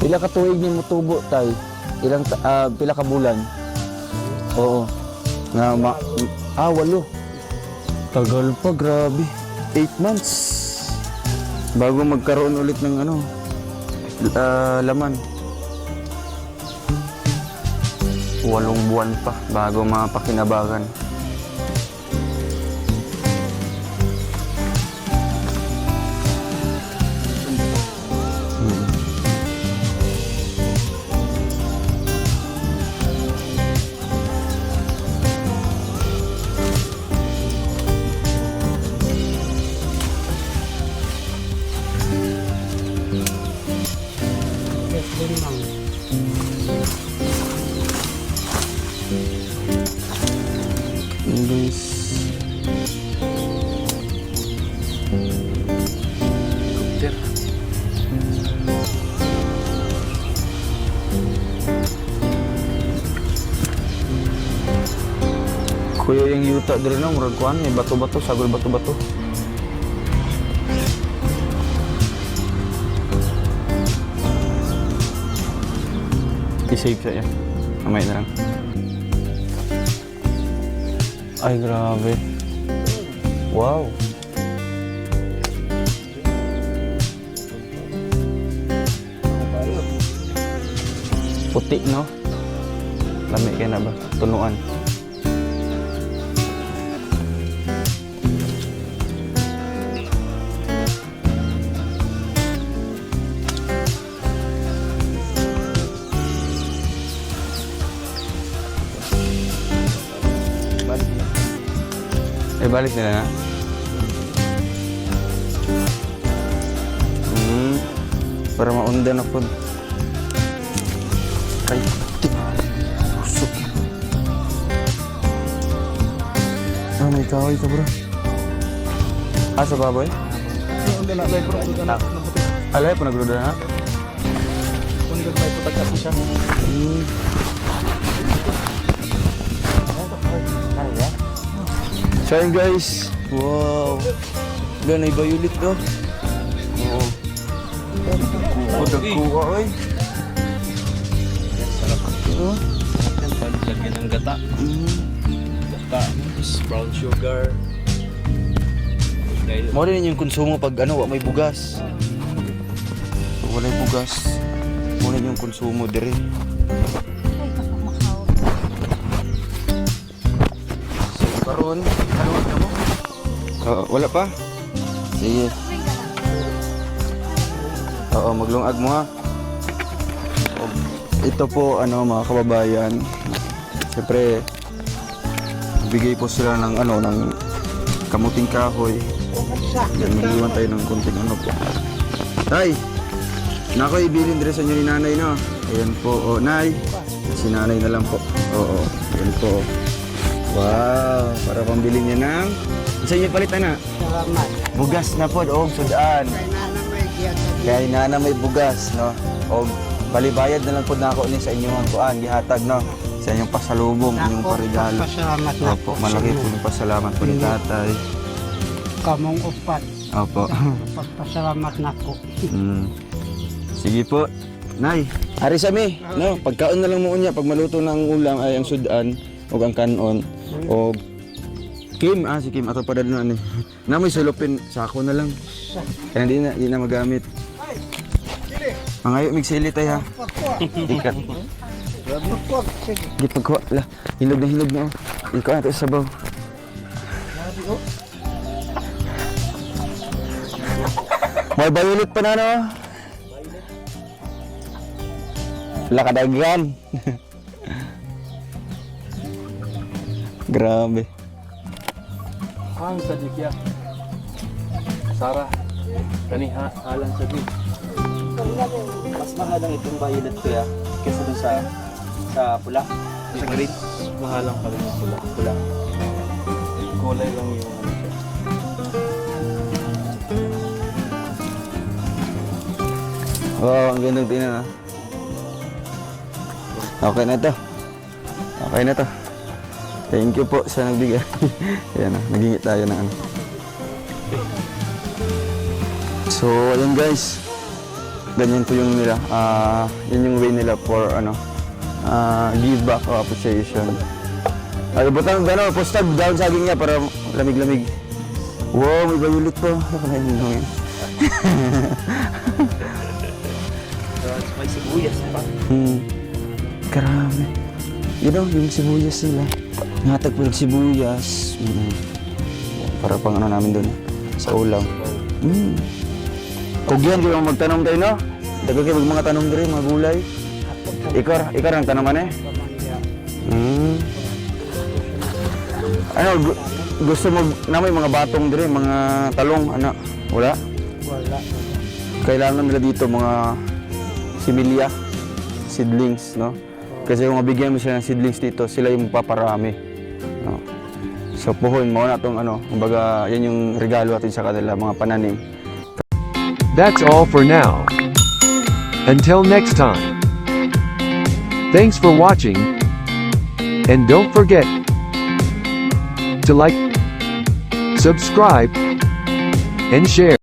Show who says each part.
Speaker 1: Pila ka tuig ni motubo tay? Ilang pila ka bulan? Oo. Na 8. Tagal pa, grabe. 8 months. Bago magkaroon ulit ng ano, laman. 8 buwan pa bago mapakinabangan. Guys, kuya yung yuta diri na murag kuan may bato-bato, sagol bato-bato. I-save siya yan. Kamay na lang. Ay, grabe. Wow. Puti, no? Lamig ka na ba? Tunuan. Balik nila na. Para maunda na po. Ay, susok. May kahoy ka bro. Sa baboy? Alay po nagluda na? Kung may putag kasi siya. So yun guys, wow, ganay violet do. Oo. Dagkuha oy.
Speaker 2: Sarap ito. Lagyan ng gata. Gata, brown sugar.
Speaker 1: Mo rin yung konsumo pag ano, may bugas. Wala yung bugas. Mo rin yung konsumo dire. So karon wala pa? Sige. Oo, maglungag mo ha. Ito po, mga kababayan. Siyempre, bigay po sila ng, ng kamuting kahoy. Yan, mag-iwan tayo ng konting po. Tay! Nako, ibilin din sa inyo ni nanay, no? Ayan po, nay. Si nanay na lang po. Oo, ayan po. Wow, para pambili niya ng... Sa inyo palitan na?
Speaker 3: Salamat.
Speaker 1: Bugas na po, sudaan. Kaya nana may bugas, no? O balibayad na lang po na ako ni sa inyong kuan, gihatag, no? Sa inyong pasalubong, inyong parigalo.
Speaker 3: Pasalamat na
Speaker 1: Opo, malaki po yung pasalamat po ni tatay.
Speaker 3: Kamong upat.
Speaker 1: Opo.
Speaker 3: Pagpasalamat na ko.
Speaker 1: Sige po. Nay, ari sami, no? Pagkaon na lang mo unya, pag maluto na ang ulam ay ang sudan o ang kanon o Kim, si Kim, ato pa dali na na may sulupin, sako na lang. Kaya di na magamit. Mangayo, migsili tayo ha. Ikat. Di pagkuha, hilog na. Ikaw natin sa sabaw. May bayulit pa na, no? Lakadagan. Grabe.
Speaker 2: Ang sadik ya. Sarah. Kaniha alang sadik.
Speaker 1: Mas mahal ang itong violet ko ya kaysa dun sa pula.
Speaker 2: Sa green. Mahalang pa rin yung pula. Kulay lang yung ano siya.
Speaker 1: Wow, ang ganda tingnan ha. Okay na to. Thank you po sa nagbigay. Ayan na, nagingit tayo ng ano. So, ayun guys. ganyan po yung nila. Yun yung way nila for ano, give back o appreciation. Ay, butang gano'n, postag down saging niya para lamig-lamig. Wow, may violet po.
Speaker 2: Tapos may sibuyas pa.
Speaker 1: Grabe. You know, yung sibuyas nila. Ngatag po yung sibuyas. Para pang ano namin doon, sa ulam. Kugyan, di ba magtanong tayo, no? Dago kayo mga tanong diri, mga gulay. Ikaw ang tanaman eh. Ano, gusto mo na may mga batong diri, mga talong, ano? Wala?
Speaker 3: Wala.
Speaker 1: Kailangan nila dito mga similya, seedlings, no? Kasi kung mabigyan mo sila ng seedlings dito, sila yung paparami. No? So puhon mo na itong ano, kumbaga yan yung regalo natin sa kanila, mga pananim.
Speaker 4: That's all for now. Until next time. Thanks for watching. And don't forget to like, subscribe, and share.